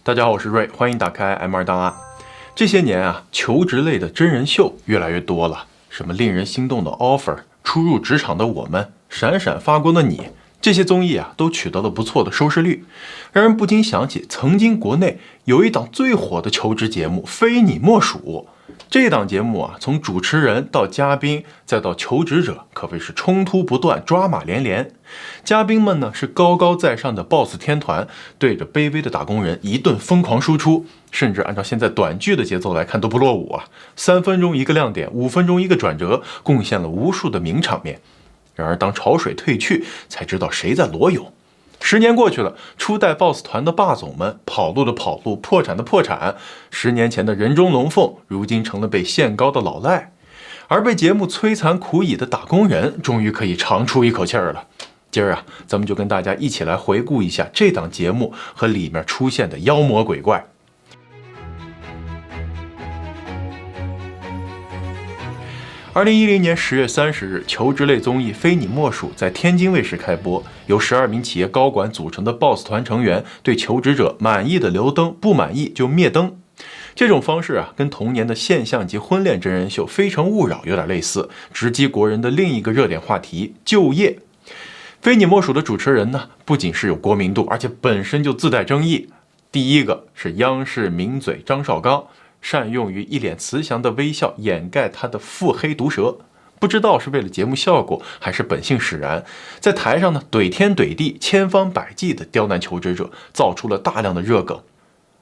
大家好，我是瑞，欢迎打开 M2 档案。这些年啊，求职类的真人秀越来越多了，什么令人心动的 offer、初入职场的我们、闪闪发光的你，这些综艺啊都取得了不错的收视率，让人不禁想起曾经国内有一档最火的求职节目《非你莫属》。这档节目啊，从主持人到嘉宾再到求职者，可谓是冲突不断，抓马连连。嘉宾们呢是高高在上的 boss 天团，对着卑微的打工人一顿疯狂输出，甚至按照现在短剧的节奏来看都不落伍啊！3分钟一个亮点，5分钟一个转折，贡献了无数的名场面。然而当潮水退去，才知道谁在裸泳。10年过去了，初代 boss 团的霸总们，跑路的跑路，破产的破产，10年前的人中龙凤，如今成了被限高的老赖。而被节目摧残苦役的打工人，终于可以长出一口气儿了。今儿啊，咱们就跟大家一起来回顾一下这档节目和里面出现的妖魔鬼怪。2010年10月30日，求职类综艺《非你莫属》在天津卫视开播，由12名企业高管组成的 boss 团成员对求职者满意的留灯，不满意就灭灯。这种方式啊，跟同年的现象级婚恋真人秀《非诚勿扰》有点类似，直击国人的另一个热点话题——就业。非你莫属的主持人呢，不仅是有国民度，而且本身就自带争议。第一个是央视名嘴张绍刚，善用于一脸慈祥的微笑掩盖他的腹黑毒舌，不知道是为了节目效果还是本性使然，在台上呢怼天怼地，千方百计的刁难求职者，造出了大量的热梗。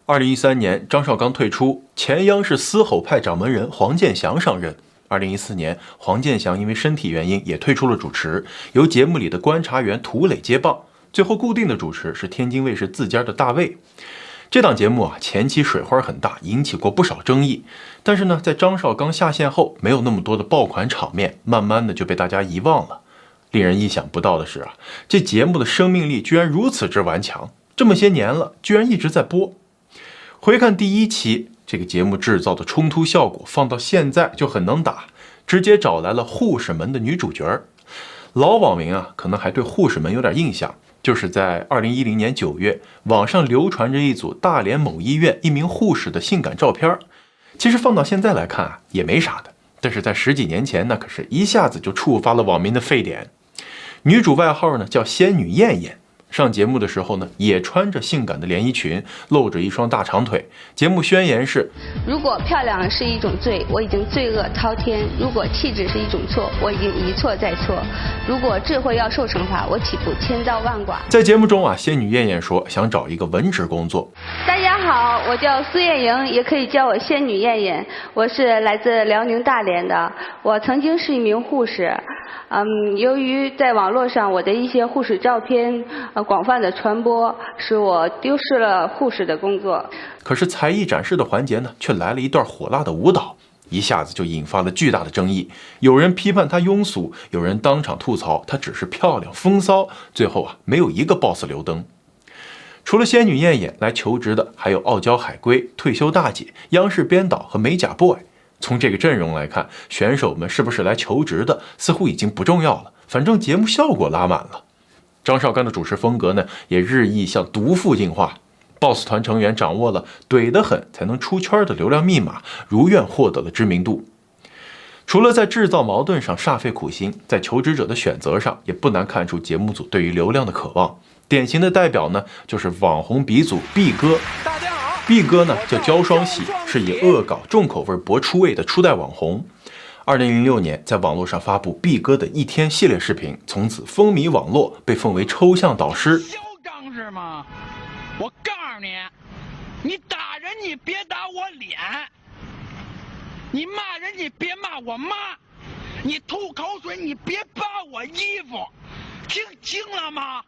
2013年，张绍刚退出，前央视嘶吼派掌门人黄健翔上任。2014年，黄健翔因为身体原因也退出了主持，由节目里的观察员涂磊接棒，最后固定的主持是天津卫视自家的大卫。这档节目啊，前期水花很大，引起过不少争议。但是呢，在张绍刚下线后，没有那么多的爆款场面，慢慢的就被大家遗忘了。令人意想不到的是啊，这节目的生命力居然如此之顽强，这么些年了，居然一直在播。回看第1期，这个节目制造的冲突效果放到现在就很能打，直接找来了护士们的女主角。老网民啊，可能还对护士们有点印象。就是在2010年9月，网上流传着一组大连某医院一名护士的性感照片。其实放到现在来看啊，也没啥的，但是在10几年前那可是一下子就触发了网民的沸点。女主外号呢叫仙女燕燕，上节目的时候呢也穿着性感的连衣裙，露着一双大长腿。节目宣言是：如果漂亮是一种罪，我已经罪恶滔天；如果气质是一种错，我已经一错再错；如果智慧要受惩罚，我岂不千刀万剐。在节目中啊，仙女燕燕说想找一个文职工作。大家好，我叫苏艳莹，也可以叫我仙女燕燕，我是来自辽宁大连的，我曾经是一名护士。由于在网络上我的一些护士照片广泛的传播，使我丢失了护士的工作。可是才艺展示的环节呢，却来了一段火辣的舞蹈，一下子就引发了巨大的争议。有人批判她庸俗，有人当场吐槽她只是漂亮风骚。最后啊，没有一个 boss 留灯。除了仙女燕燕，来求职的还有傲娇海龟、退休大姐、央视编导和美甲 boy。从这个阵容来看，选手们是不是来求职的，似乎已经不重要了，反正节目效果拉满了。张绍刚的主持风格呢，也日益向毒妇进化。boss 团成员掌握了怼得很才能出圈的流量密码，如愿获得了知名度。除了在制造矛盾上煞费苦心，在求职者的选择上也不难看出节目组对于流量的渴望。典型的代表呢，就是网红鼻祖毕哥。毕哥呢叫焦双喜，是以恶搞重口味博出位的初代网红。2006年在网络上发布毕哥的1天系列视频，从此风靡网络，被奉为抽象导师。嚣张是吗？我告诉你，你打人你别打我脸，你骂人你别骂我妈，你吐口水你别扒我衣服，听清了吗？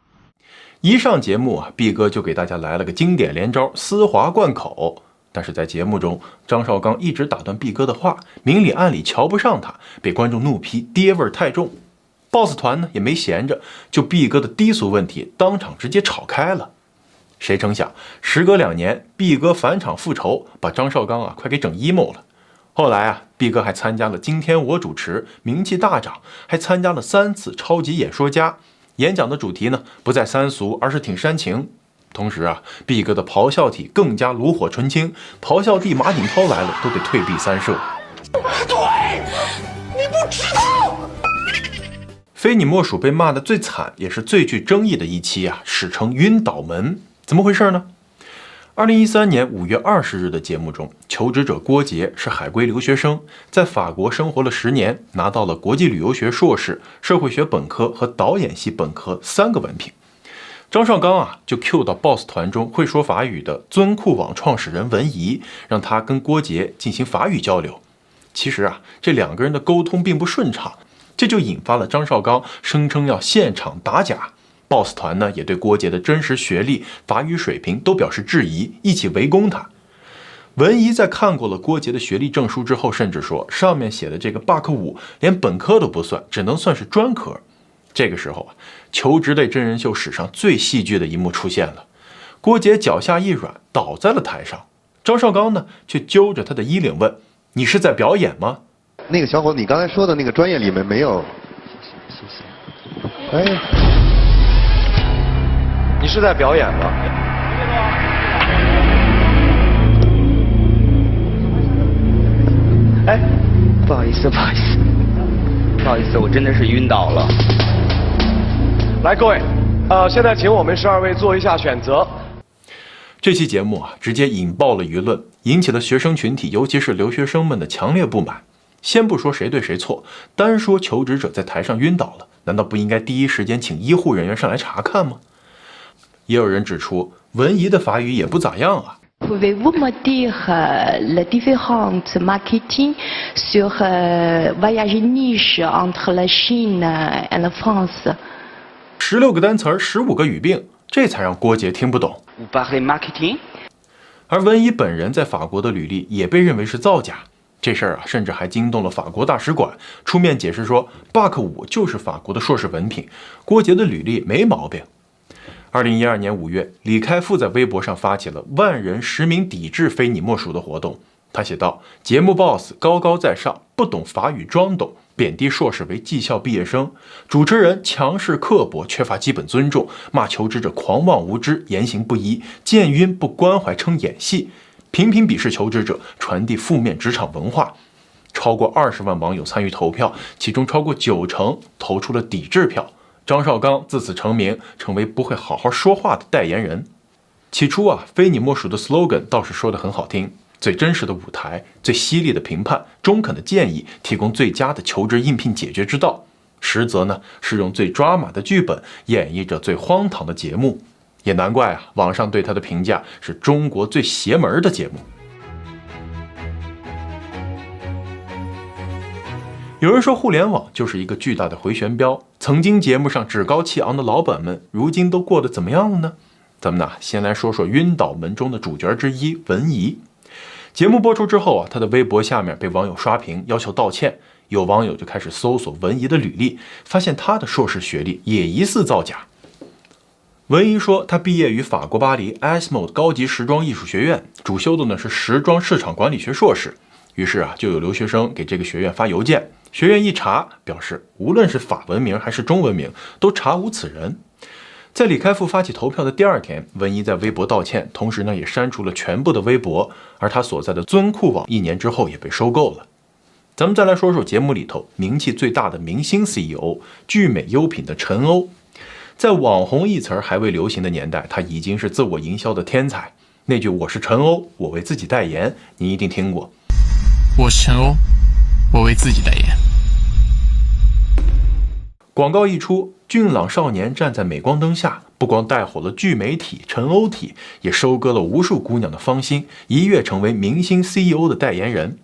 一上节目啊，毕哥就给大家来了个经典连招丝滑贯口。但是在节目中，张绍刚一直打断毕哥的话，明里暗里瞧不上他，被观众怒批爹味太重。boss 团呢也没闲着，就毕哥的低俗问题当场直接吵开了。谁成想，时隔2年，毕哥返场复仇，把张绍刚啊快给整 emo 了。后来啊，毕哥还参加了《今天我主持》，名气大涨，还参加了3次超级演说家。演讲的主题呢，不再三俗，而是挺煽情。同时啊，毕哥的咆哮体更加炉火纯青，咆哮帝马景涛来了都得退避三舍。对，你不知道。非你莫属被骂得最惨也是最具争议的一期啊，史称晕倒门，怎么回事呢？2013年5月20日的节目中，求职者郭杰是海归留学生，在法国生活了10年，拿到了国际旅游学硕士、社会学本科和导演系本科3个文凭。张绍刚啊就 Q 到 BOSS 团中会说法语的尊酷网创始人文怡，让他跟郭杰进行法语交流。其实啊，这2个人的沟通并不顺畅，这就引发了张绍刚声称要现场打假。BOSS 团呢也对郭杰的真实学历、法语水平都表示质疑，一起围攻他。文怡在看过了郭杰的学历证书之后，甚至说上面写的这个 BAC5连本科都不算，只能算是专科。这个时候啊，求职类真人秀史上最戏剧的一幕出现了，郭杰脚下一软倒在了台上，张绍刚呢却揪着他的衣领问：“你是在表演吗？”那个小伙子，你刚才说的那个专业里面没有。哎，你是在表演吗？哎，不好意思，我真的是晕倒了。来，各位，现在请我们12位做一下选择。这期节目啊，直接引爆了舆论，引起了学生群体，尤其是留学生们的强烈不满。先不说谁对谁错，单说求职者在台上晕倒了，难道不应该第一时间请医护人员上来查看吗？也有人指出，文怡的法语也不咋样啊。Pouvez-vous me dire la différence marketing sur voyage niche entre la Chine et la France？ 16个单词，15个语病，这才让郭杰听不懂。Vous parlez marketing？ 而文怡本人在法国的履历也被认为是造假，这事儿啊，甚至还惊动了法国大使馆，出面解释说 BAC5就是法国的硕士文凭，郭杰的履历没毛病。2012年5月，李开复在微博上发起了万人实名抵制非你莫属的活动。他写道：节目 BOSS 高高在上，不懂法语装懂，贬低硕士为技校毕业生，主持人强势刻薄，缺乏基本尊重，骂求职者狂妄无知，言行不一，见晕不关怀称演戏，频频鄙视求职者，传递负面职场文化。超过20万网友参与投票，其中超过90%投出了抵制票。张绍刚自此成名，成为不会好好说话的代言人。起初啊，非你莫属的 slogan 倒是说得很好听，最真实的舞台，最犀利的评判，中肯的建议，提供最佳的求职应聘解决之道。实则呢，是用最抓马的剧本演绎着最荒唐的节目。也难怪啊，网上对他的评价是中国最邪门的节目。有人说互联网就是一个巨大的回旋镖，曾经节目上趾高气昂的老板们，如今都过得怎么样了呢？咱们呢，先来说说晕倒门中的主角之一文怡。节目播出之后啊，他的微博下面被网友刷屏，要求道歉。有网友就开始搜索文怡的履历，发现他的硕士学历也疑似造假。文怡说，他毕业于法国巴黎 ASMOD 高级时装艺术学院，主修的呢是时装市场管理学硕士。于是啊，就有留学生给这个学院发邮件，学院一查，表示无论是法文名还是中文名，都查无此人。在李开复发起投票的第2天，文怡在微博道歉，同时呢也删除了全部的微博，而他所在的尊酷网1年之后也被收购了。咱们再来说说节目里头名气最大的明星 CEO 聚美优品的陈欧。在网红一词还未流行的年代，他已经是自我营销的天才。那句我是陈欧，我为自己代言，你一定听过。我是陈欧，我为自己代言。广告一出，俊朗少年站在镁光灯下，不光带火了聚美体、陈欧体，也收割了无数姑娘的芳心，一跃成为明星 CEO 的代言人。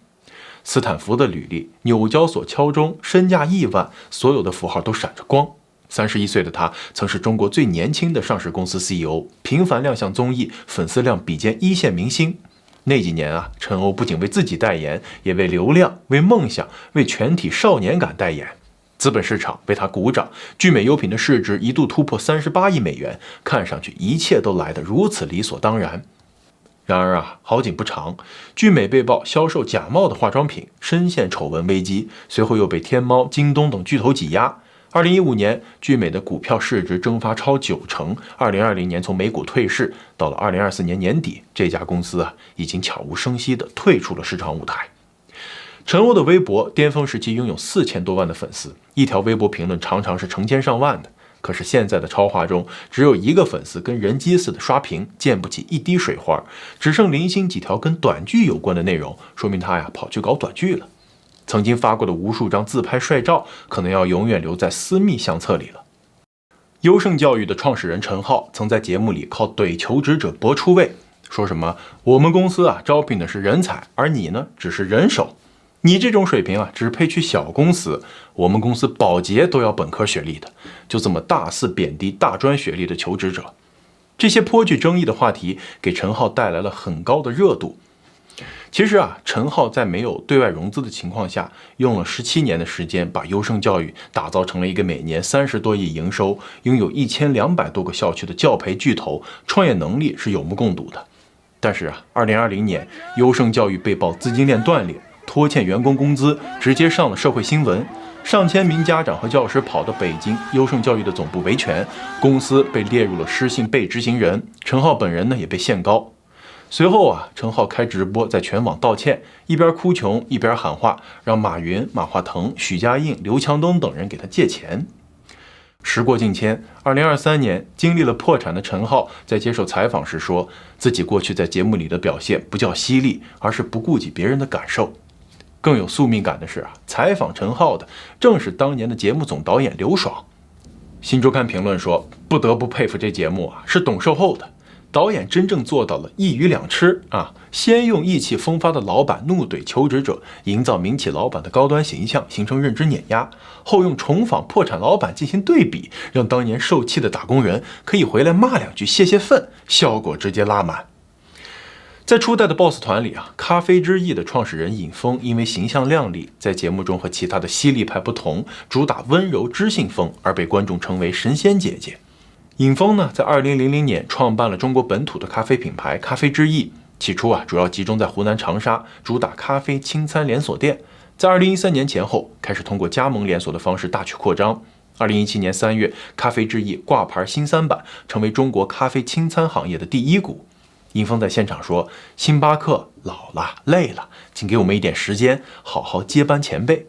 斯坦福的履历，纽交所敲钟，身价亿万，所有的符号都闪着光。31岁的他曾是中国最年轻的上市公司 CEO， 频繁亮相综艺，粉丝量比肩一线明星。那几年啊，陈欧不仅为自己代言，也为流量、为梦想、为全体少年感代言。资本市场为他鼓掌，聚美优品的市值一度突破38亿美元，看上去一切都来得如此理所当然。然而啊，好景不长，聚美被曝销售假冒的化妆品，深陷丑闻危机，随后又被天猫、京东等巨头挤压。2015年，聚美的股票市值蒸发超90%。2020年从美股退市，到了2024年年底，这家公司已经悄无声息地退出了市场舞台。陈欧的微博巅峰时期拥有4000多万的粉丝，一条微博评论常常是成千上万的。可是现在的超话中，只有一个粉丝跟人机似的刷屏，溅不起一滴水花，只剩零星几条跟短剧有关的内容，说明他跑去搞短剧了。曾经发过的无数张自拍帅照，可能要永远留在私密相册里了。优胜教育的创始人陈浩曾在节目里靠怼求职者博出位，说什么我们公司招聘的是人才，而你呢只是人手，你这种水平只配去小公司，我们公司保洁都要本科学历的，就这么大肆贬低大专学历的求职者。这些颇具争议的话题给陈浩带来了很高的热度。其实陈浩在没有对外融资的情况下，用了17年的时间，把优胜教育打造成了一个每年30多亿营收、拥有1200多个校区的教培巨头，创业能力是有目共睹的。但是2020年，优胜教育被曝资金链断裂，拖欠员工工资，直接上了社会新闻。上千名家长和教师跑到北京优胜教育的总部维权，公司被列入了失信被执行人，陈浩本人呢也被限高。随后陈浩开直播在全网道歉，一边哭穷一边喊话，让马云、马化腾、许家印、刘强东等人给他借钱。时过境迁，2023年经历了破产的陈浩在接受采访时说，自己过去在节目里的表现不叫犀利，而是不顾及别人的感受。更有宿命感的是采访陈浩的正是当年的节目总导演刘爽。新周刊评论说，不得不佩服这节目是懂售后的。导演真正做到了一鱼两吃先用意气风发的老板怒怼求职者，营造民企老板的高端形象，形成认知碾压，后用重访破产老板进行对比，让当年受气的打工人可以回来骂两句泄泄愤，效果直接拉满。在初代的 BOSS 团里咖啡之翼的创始人尹峰因为形象靓丽，在节目中和其他的犀利派不同，主打温柔知性风，而被观众称为神仙姐姐。尹峰呢，在2000年创办了中国本土的咖啡品牌咖啡之翼，起初主要集中在湖南长沙，主打咖啡轻餐连锁店。在2013年前后，开始通过加盟连锁的方式大举扩张。2017年3月，咖啡之翼挂牌新三板，成为中国咖啡轻餐行业的第一股。尹峰在现场说：“星巴克老了累了，请给我们一点时间，好好接班前辈。”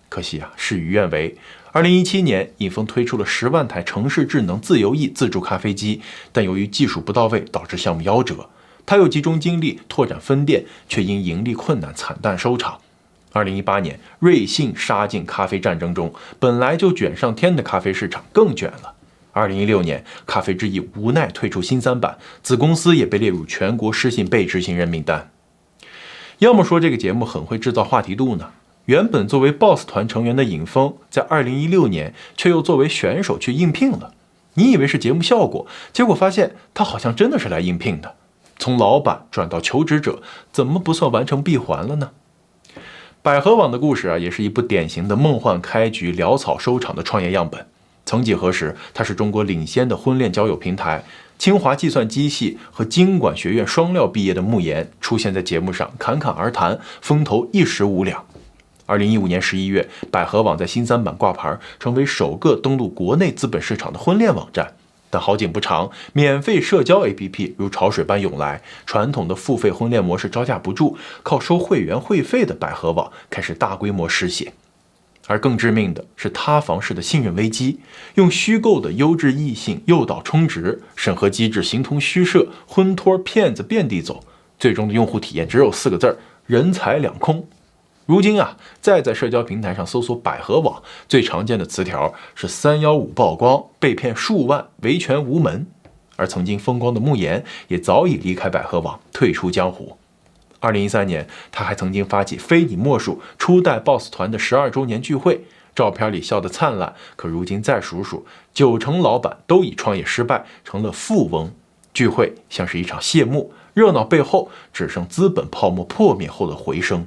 可惜事与愿违。2017年，尹峰推出了10万台城市智能自由翼自助咖啡机，但由于技术不到位，导致项目夭折。他又集中精力拓展分店，却因盈利困难惨淡收场。2018年，瑞幸杀进咖啡战争中，本来就卷上天的咖啡市场更卷了。2016年，咖啡之翼无奈退出新三板，子公司也被列入全国失信被执行人名单。要么说这个节目很会制造话题度呢？原本作为 BOSS 团成员的尹峰，在2016年却又作为选手去应聘了。你以为是节目效果，结果发现他好像真的是来应聘的。从老板转到求职者，怎么不算完成闭环了呢？百合网的故事也是一部典型的梦幻开局潦草收场的创业样本。曾几何时，它是中国领先的婚恋交友平台。清华计算机系和经管学院双料毕业的慕言出现在节目上，侃侃而谈，风头一时无两。2015年11月，百合网在新三板挂牌，成为首个登陆国内资本市场的婚恋网站。但好景不长，免费社交 APP 如潮水般涌来，传统的付费婚恋模式招架不住，靠收会员会费的百合网开始大规模失血。而更致命的是塌房式的信任危机，用虚构的优质异性诱导充值，审核机制形同虚设，婚托骗子遍地走，最终的用户体验只有4个字：人财两空。如今再在社交平台上搜索百合网，最常见的词条是315曝光，被骗数万，维权无门。而曾经风光的慕言也早已离开百合网，退出江湖。2013年，他还曾经发起非你莫属初代 BOSS 团的12周年聚会，照片里笑得灿烂，可如今再数数，90%老板都已创业失败，成了富翁。聚会像是一场谢幕，热闹背后只剩资本泡沫破灭后的回声。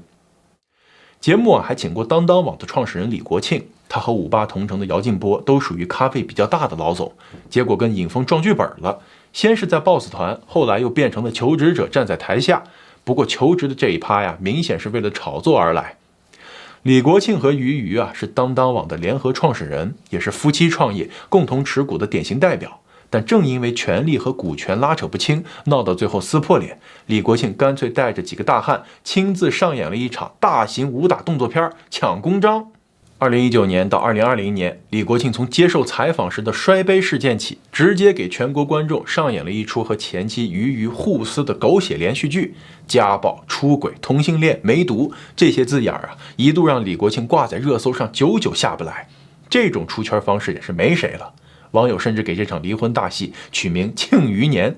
节目还请过当当网的创始人李国庆，他和58同城的姚劲波都属于咖位比较大的老总，结果跟尹峰撞剧本了。先是在 BOSS 团，后来又变成了求职者站在台下。不过求职的这一趴明显是为了炒作而来。李国庆和俞渝啊是当当网的联合创始人，也是夫妻创业共同持股的典型代表。但正因为权力和股权拉扯不清，闹到最后撕破脸，李国庆干脆带着几个大汉亲自上演了一场大型武打动作片《抢公章》。2019年到2020年，李国庆从接受采访时的摔杯事件起，直接给全国观众上演了一出和前妻俞渝互撕的狗血连续剧，家暴、出轨、同性恋、梅毒这些字眼啊，一度让李国庆挂在热搜上久久下不来。这种出圈方式也是没谁了。网友甚至给这场离婚大戏取名庆余年。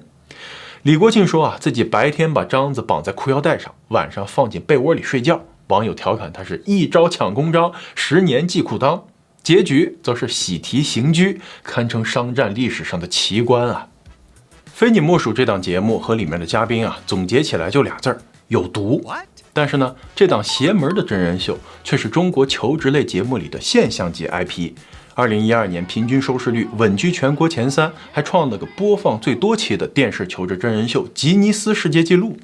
李国庆说啊，自己白天把章子绑在裤腰带上，晚上放进被窝里睡觉。网友调侃他是一招抢公章，10年系裤裆，结局则是喜提刑拘，堪称商战历史上的奇观啊。非你莫属这档节目和里面的嘉宾啊，总结起来就俩字儿：有毒。但是呢，这档邪门的真人秀却是中国求职类节目里的现象级 IP。2012年平均收视率稳居全国前3，还创了个播放最多期的电视求职真人秀吉尼斯世界纪录。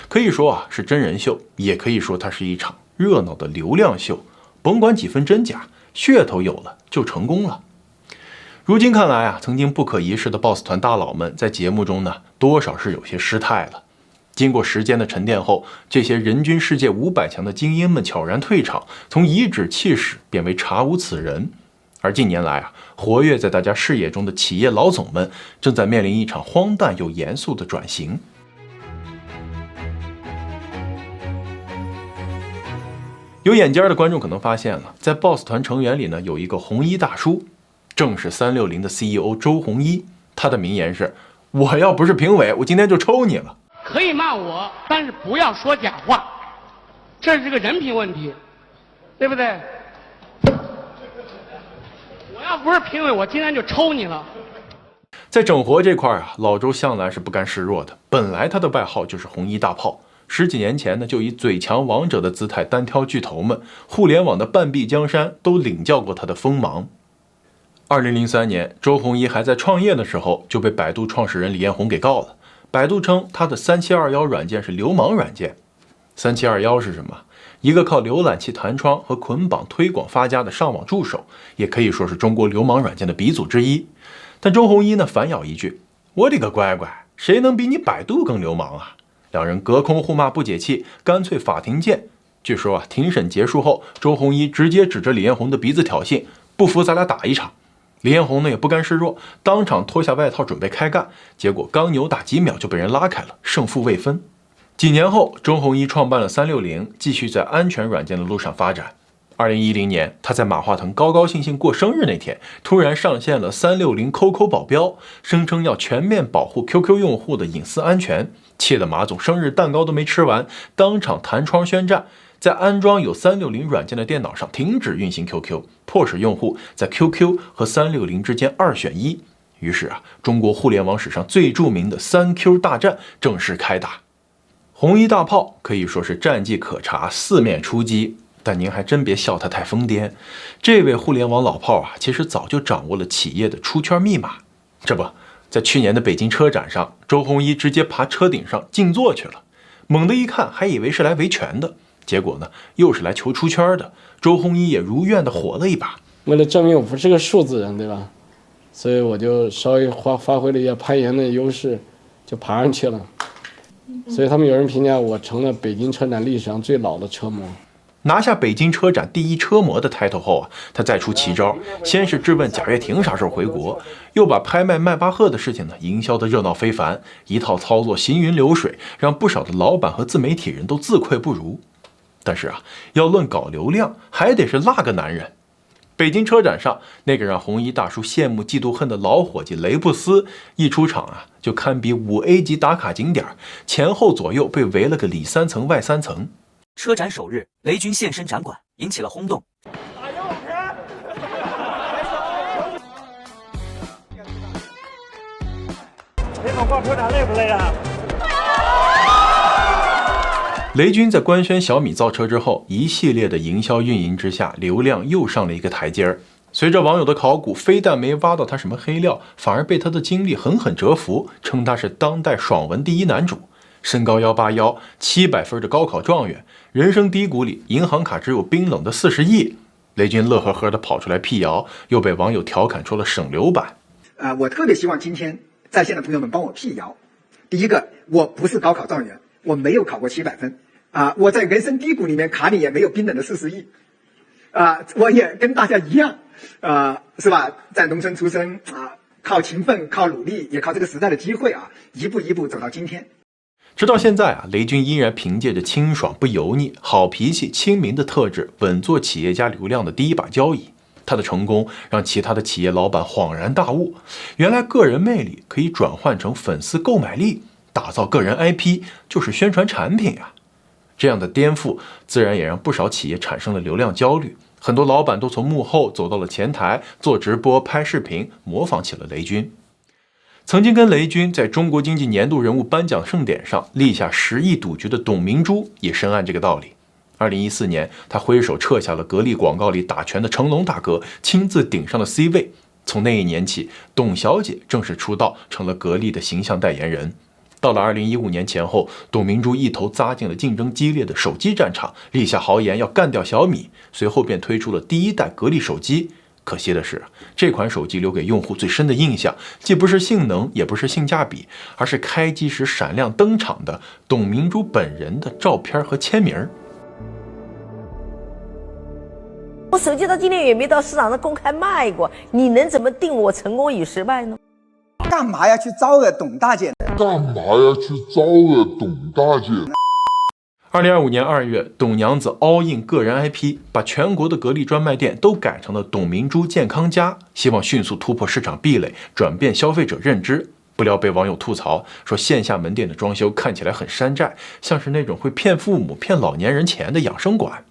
可以说啊是真人秀，也可以说它是一场热闹的流量秀，甭管几分真假，噱头有了就成功了。如今看来啊，曾经不可一世的 BOSS 团大佬们在节目中呢，多少是有些失态了。经过时间的沉淀后，这些人均世界500强的精英们悄然退场，从颐指气使变为查无此人。而近年来啊，活跃在大家视野中的企业老总们正在面临一场荒诞又严肃的转型。有眼尖的观众可能发现了，在 BOSS 团成员里呢，有一个红衣大叔，正是360的 CEO 周鸿祎。他的名言是：我要不是评委，我今天就抽你了。可以骂我，但是不要说假话，这是个人品问题，对不对？我要不是评委，我今天就抽你了。在整活这块啊，老周向来是不甘示弱的。本来他的外号就是红衣大炮，10几年前呢，就以嘴强王者的姿态单挑巨头们，互联网的半壁江山都领教过他的锋芒。2003年，周鸿祎还在创业的时候，就被百度创始人李彦宏给告了。百度称他的3721软件是流氓软件。3721是什么？一个靠浏览器弹窗和捆绑推广发家的上网助手，也可以说是中国流氓软件的鼻祖之一。但周鸿祎呢，反咬一句：我的个乖乖，谁能比你百度更流氓啊？两人隔空互骂不解气，干脆法庭见。据说啊，庭审结束后，周鸿祎直接指着李彦宏的鼻子挑衅：不服咱俩打一场。李彦宏呢也不甘示弱，当场脱下外套准备开干，结果刚扭打几秒就被人拉开了，胜负未分。几年后，周鸿祎创办了360，继续在安全软件的路上发展。2010年，他在马化腾高高兴兴过生日那天，突然上线了360 QQ 保镖，声称要全面保护 QQ 用户的隐私安全，气得马总生日蛋糕都没吃完，当场弹窗宣战，在安装有360软件的电脑上停止运行 QQ， 迫使用户在 QQ 和360之间2选1。于是啊，中国互联网史上最著名的3Q 大战正式开打。红衣大炮可以说是战绩可查，四面出击，但您还真别笑他太疯癫。这位互联网老炮啊，其实早就掌握了企业的出圈密码。这不，在去年的北京车展上，周鸿祎直接爬车顶上静坐去了。猛地一看，还以为是来维权的，结果呢，又是来求出圈的。周鸿祎也如愿的火了一把。为了证明我不是个数字人，对吧？所以我就稍微发挥了一下攀岩的优势，就爬上去了。所以他们有人评价我成了北京车展历史上最老的车模。拿下北京车展第一车模的 title 后啊，他再出奇招，先是质问贾跃亭啥时候回国，又把拍卖迈巴赫的事情呢营销得热闹非凡，一套操作行云流水，让不少的老板和自媒体人都自愧不如。但是啊，要论搞流量，还得是那个男人。北京车展上，那个让红衣大叔羡慕嫉妒恨的老伙计雷布斯一出场啊，就堪比5A 级打卡景点，前后左右被围了个里3层外3层。车展首日，雷军现身展馆，引起了轰动。打游泳池，陪我逛车展累不累啊？雷军在官宣小米造车之后，一系列的营销运营之下，流量又上了一个台阶儿。随着网友的考古，非但没挖到他什么黑料，反而被他的经历狠狠折服，称他是当代爽文第一男主。身高181，700分的高考状元，人生低谷里银行卡只有冰冷的40亿。雷军乐呵呵地跑出来辟谣，又被网友调侃出了省流版。我特别希望今天在线的朋友们帮我辟谣。第一个，我不是高考状元，我没有考过700分我在人生低谷里面卡里也没有冰冷的40亿我也跟大家一样是吧？在农村出生靠勤奋，靠努力，也靠这个时代的机会一步一步走到今天。直到现在雷军依然凭借着清爽不油腻、好脾气、亲民的特质，稳坐企业家流量的第一把交椅。他的成功让其他的企业老板恍然大悟，原来个人魅力可以转换成粉丝购买力，打造个人 IP 就是宣传产品呀。这样的颠覆自然也让不少企业产生了流量焦虑，很多老板都从幕后走到了前台，做直播、拍视频，模仿起了雷军。曾经跟雷军在中国经济年度人物颁奖盛典上立下10亿赌局的董明珠也深谙这个道理。2014年，他挥手撤下了格力广告里打拳的成龙大哥，亲自顶上了 C 位。从那一年起，董小姐正式出道，成了格力的形象代言人。到了2015年前后，董明珠一头扎进了竞争激烈的手机战场，立下豪言要干掉小米，随后便推出了第一代格力手机。可惜的是，这款手机留给用户最深的印象，既不是性能，也不是性价比，而是开机时闪亮登场的董明珠本人的照片和签名。我手机到今天也没到市场上公开卖过，你能怎么定我成功与失败呢？干嘛要去招惹董大姐呢？2025年2月，董娘子 all in 个人 IP， 把全国的格力专卖店都改成了董明珠健康家，希望迅速突破市场壁垒，转变消费者认知。不料被网友吐槽说，线下门店的装修看起来很山寨，像是那种会骗父母、骗老年人钱的养生馆。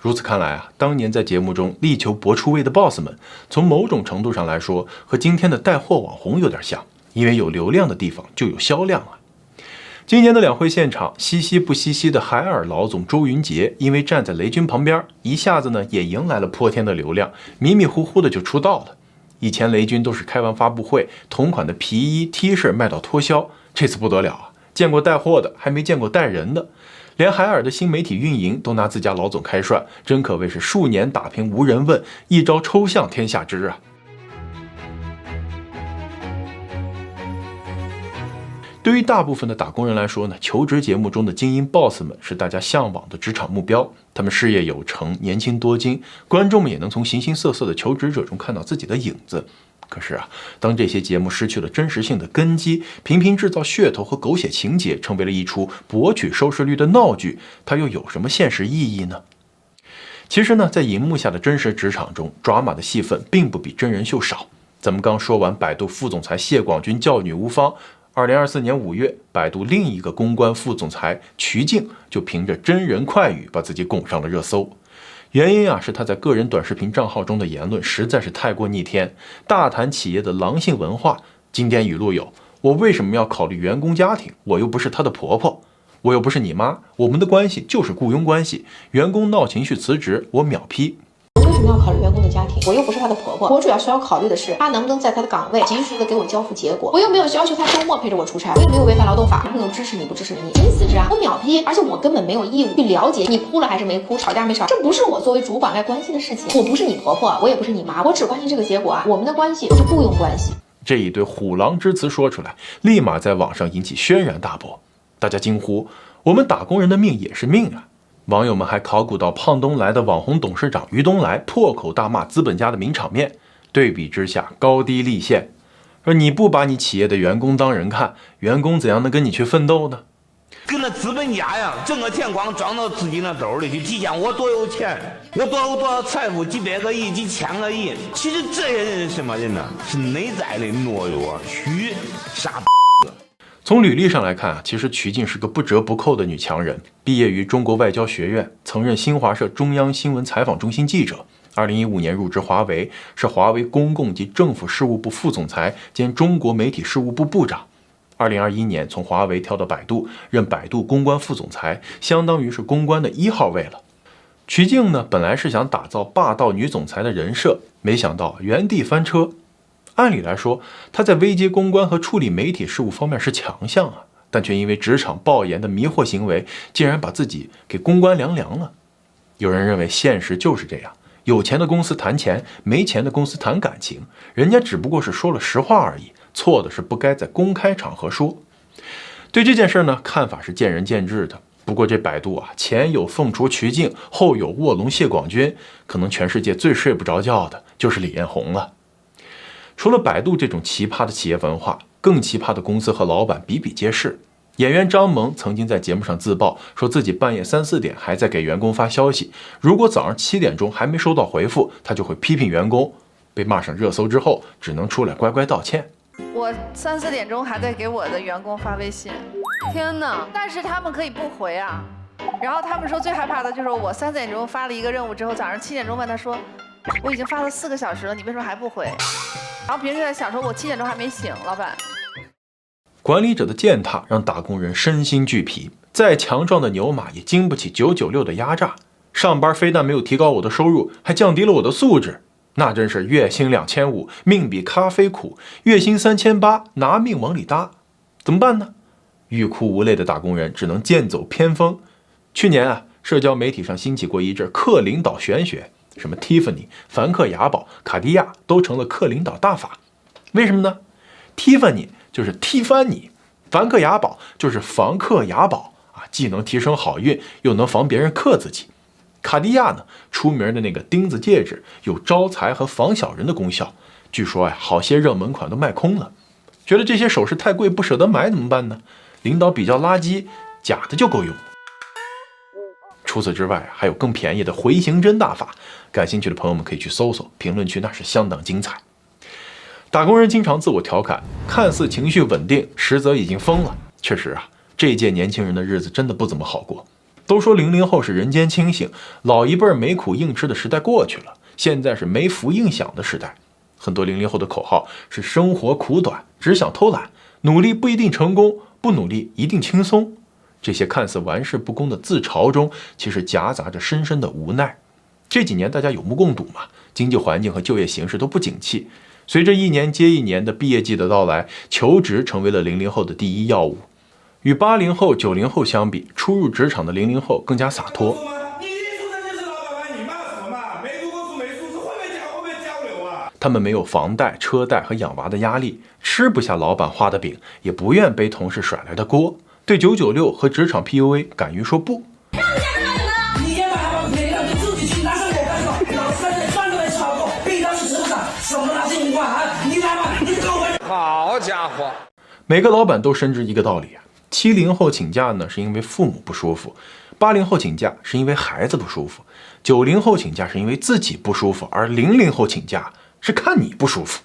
如此看来当年在节目中力求搏出位的 boss 们，从某种程度上来说，和今天的带货网红有点像，因为有流量的地方就有销量今年的两会现场，嘻嘻不嘻嘻的海尔老总周云杰，因为站在雷军旁边，一下子也迎来了泼天的流量，迷迷糊糊的就出道了。以前雷军都是开完发布会，同款的皮衣、T 恤卖到脱销，这次不得了见过带货的，还没见过带人的。连海尔的新媒体运营都拿自家老总开涮，真可谓是数年打拼无人问，一招抽象天下知对于大部分的打工人来说求职节目中的精英 boss 们是大家向往的职场目标，他们事业有成，年轻多金，观众们也能从形形色色的求职者中看到自己的影子。可是当这些节目失去了真实性的根基，频频制造噱头和狗血情节，成为了一出博取收视率的闹剧，它又有什么现实意义呢？其实在荧幕下的真实职场中，抓马的戏份并不比真人秀少。咱们刚说完百度副总裁谢广军教女无方，2024年5月，百度另一个公关副总裁瞿静就凭着真人快语把自己拱上了热搜。原因是他在个人短视频账号中的言论实在是太过逆天，大谈企业的狼性文化，经典语录有：我为什么要考虑员工家庭？我又不是他的婆婆，我又不是你妈，我们的关系就是雇佣关系，员工闹情绪辞职，我秒批。为什么要考虑员工的家庭？我又不是他的婆婆，我主要需要考虑的是他能不能在他的岗位及时的给我交付结果。我又没有要求他周末陪着我出差，我也没有违反劳动法，不能支持你不支持你，请辞职我秒批。而且我根本没有义务去了解你哭了还是没哭，吵架没吵，这不是我作为主管该关心的事情。我不是你婆婆，我也不是你妈，我只关心这个结果我们的关系就是雇佣关系。这一堆虎狼之词说出来，立马在网上引起轩然大波，大家惊呼：我们打工人的命也是命网友们还考古到胖东来的网红董事长于东来破口大骂资本家的名场面，对比之下高低立现，说你不把你企业的员工当人看，员工怎样能跟你去奋斗呢？跟那资本家呀，挣个钱光装到自己那兜里去，体现我多有钱，我多少财富，几百个亿、几千个亿。其实这些人是什么人呢？是内在的懦弱、虚、傻逼。从履历上来看其实瞿静是个不折不扣的女强人，毕业于中国外交学院，曾任新华社中央新闻采访中心记者。2015年入职华为，是华为公共及政府事务部副总裁兼中国媒体事务部部长。2021年从华为跳到百度，任百度公关副总裁，相当于是公关的1号位了。瞿静本来是想打造霸道女总裁的人设，没想到原地翻车。按理来说，她在危机公关和处理媒体事务方面是强项但却因为职场爆言的迷惑行为，竟然把自己给公关凉了。有人认为现实就是这样，有钱的公司谈钱，没钱的公司谈感情，人家只不过是说了实话而已，错的是不该在公开场合说。对这件事呢，看法是见仁见智的。不过这百度啊，前有凤雏瞿靖，后有卧龙谢广军，可能全世界最睡不着觉的就是李彦宏了。除了百度这种奇葩的企业文化，更奇葩的公司和老板比比皆是。演员张萌曾经在节目上自曝，说自己半夜3、4点还在给员工发消息，如果早上7点钟还没收到回复，他就会批评员工。被骂上热搜之后，只能出来乖乖道歉。我3、4点钟还在给我的员工发微信，天哪！但是他们可以不回啊。然后他们说最害怕的就是我3、4点钟发了一个任务之后，早上7点钟问他说，我已经发了4个小时了，你为什么还不回？然后别人就在想说，我7点钟还没醒，老板。管理者的践踏让打工人身心俱疲，再强壮的牛马也经不起996的压榨。上班非但没有提高我的收入，还降低了我的素质。那真是月薪2500，命比咖啡苦；月薪3800，拿命往里搭。怎么办呢？欲哭无泪的打工人只能剑走偏锋。去年啊，社交媒体上兴起过一阵克领导玄学，什么 Tiffany、梵克雅宝、卡地亚都成了克领导大法。为什么呢？ Tiffany 就是踢翻你，梵克雅宝就是防克雅宝啊，既能提升好运，又能防别人克自己。卡地亚呢，出名的那个钉子戒指有招财和防小人的功效，据说呀，好些热门款都卖空了。觉得这些首饰太贵不舍得买怎么办呢？领导比较垃圾，假的就够用。除此之外，还有更便宜的回形针大法，感兴趣的朋友们可以去搜搜，评论区那是相当精彩。打工人经常自我调侃，看似情绪稳定，实则已经疯了。确实啊，这一届年轻人的日子真的不怎么好过。都说00后是人间清醒，老一辈没苦硬吃的时代过去了，现在是没福硬享的时代。很多00后的口号是生活苦短，只想偷懒，努力不一定成功，不努力一定轻松。这些看似玩世不恭的自嘲中，其实夹杂着深深的无奈。这几年大家有目共睹嘛，经济环境和就业形势都不景气。随着一年接一年的毕业季的到来，求职成为了00后的第一要务。与80后、90后相比，初入职场的00后更加洒脱。他们没有房贷、车贷和养娃的压力，吃不下老板画的饼，也不愿背同事甩来的锅。对996和职场 PUA 敢于说不。好家伙！每个老板都深知一个道理啊，70后请假呢是因为父母不舒服，80后请假是因为孩子不舒服，90后请假是因为自己不舒服，而00后请假是看你不舒服。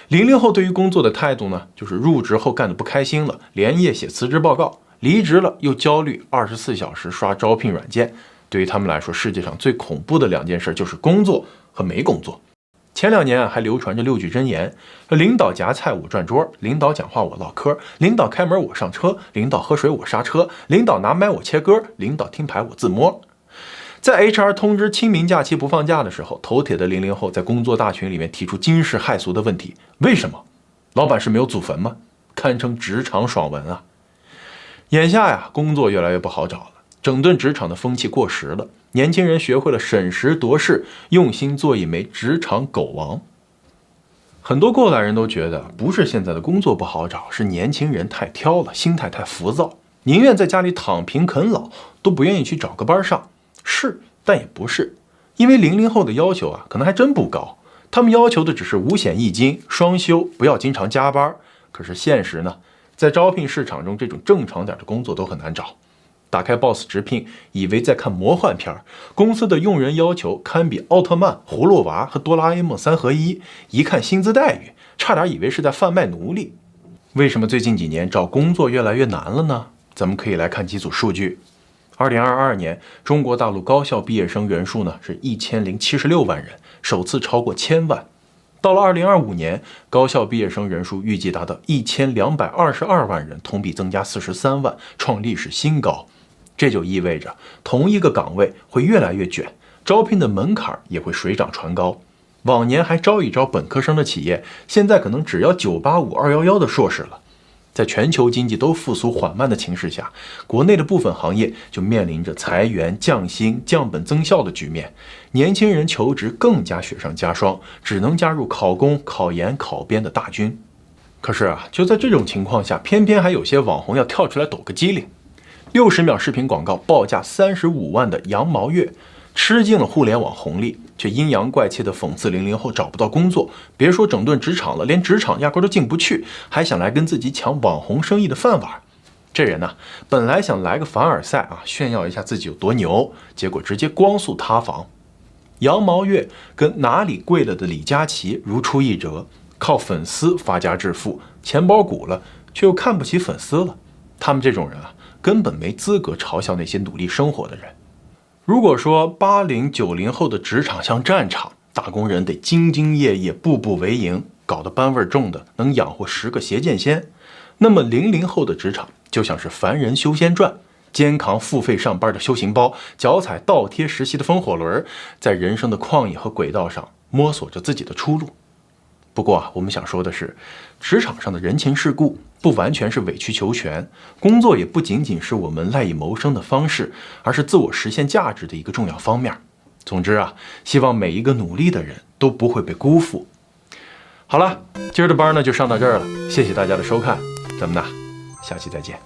00后对于工作的态度呢，就是入职后干得不开心了，连夜写辞职报告；离职了又焦虑，24小时刷招聘软件。对于他们来说，世界上最恐怖的2件事就是工作和没工作。前2年还流传着6句箴言：领导夹菜我转桌，领导讲话我唠嗑，领导开门我上车，领导喝水我刹车，领导拿麦我切歌，领导听牌我自摸。在 HR 通知清明假期不放假的时候，头铁的00后在工作大群里面提出惊世骇俗的问题：为什么？老板是没有祖坟吗？堪称职场爽文啊！眼下呀，工作越来越不好找了，整顿职场的风气过时了，年轻人学会了审时度势，用心做一枚职场狗王。很多过来人都觉得，不是现在的工作不好找，是年轻人太挑了，心态太浮躁，宁愿在家里躺平啃老，都不愿意去找个班上。是，但也不是，因为00后的要求啊，可能还真不高。他们要求的只是五险一金、双休，不要经常加班。可是现实呢，在招聘市场中，这种正常点的工作都很难找。打开 Boss 直聘，以为在看魔幻片，公司的用人要求堪比奥特曼、葫芦娃和哆啦 A 梦3合1，一看薪资待遇，差点以为是在贩卖奴隶。为什么最近几年找工作越来越难了呢？咱们可以来看几组数据。2022年，中国大陆高校毕业生人数呢是1076万人，首次超过1000万。到了2025年，高校毕业生人数预计达到1222万人，同比增加43万，创历史新高。这就意味着同一个岗位会越来越卷，招聘的门槛也会水涨船高。往年还招一招本科生的企业，现在可能只要985、211的硕士了。在全球经济都复苏缓慢的情势下，国内的部分行业就面临着裁员、降薪、降本增效的局面，年轻人求职更加雪上加霜，只能加入考公、考研、考编的大军。可是啊，就在这种情况下，偏偏还有些网红要跳出来抖个机灵。60秒视频广告报价35万的羊毛月，吃尽了互联网红利，却阴阳怪气的讽刺00后找不到工作，别说整顿职场了，连职场压根都进不去，还想来跟自己抢网红生意的饭碗。这人呢，本来想来个凡尔赛啊，炫耀一下自己有多牛，结果直接光速塌房。羊毛月跟哪里贵了的李佳琦如出一辙，靠粉丝发家致富，钱包鼓了，却又看不起粉丝了。他们这种人啊，根本没资格嘲笑那些努力生活的人。如果说80、90后的职场像战场，打工人得兢兢业业、步步为营，搞得班味重的能养活10个邪剑仙，那么00后的职场就像是凡人修仙传，肩扛付费上班的修行包，脚踩倒贴实习的风火轮，在人生的旷野和轨道上摸索着自己的出路。不过啊，我们想说的是，职场上的人情世故不完全是委曲求全，工作也不仅仅是我们赖以谋生的方式，而是自我实现价值的一个重要方面。总之啊，希望每一个努力的人都不会被辜负。好了，今儿的班呢就上到这儿了，谢谢大家的收看，咱们呢下期再见。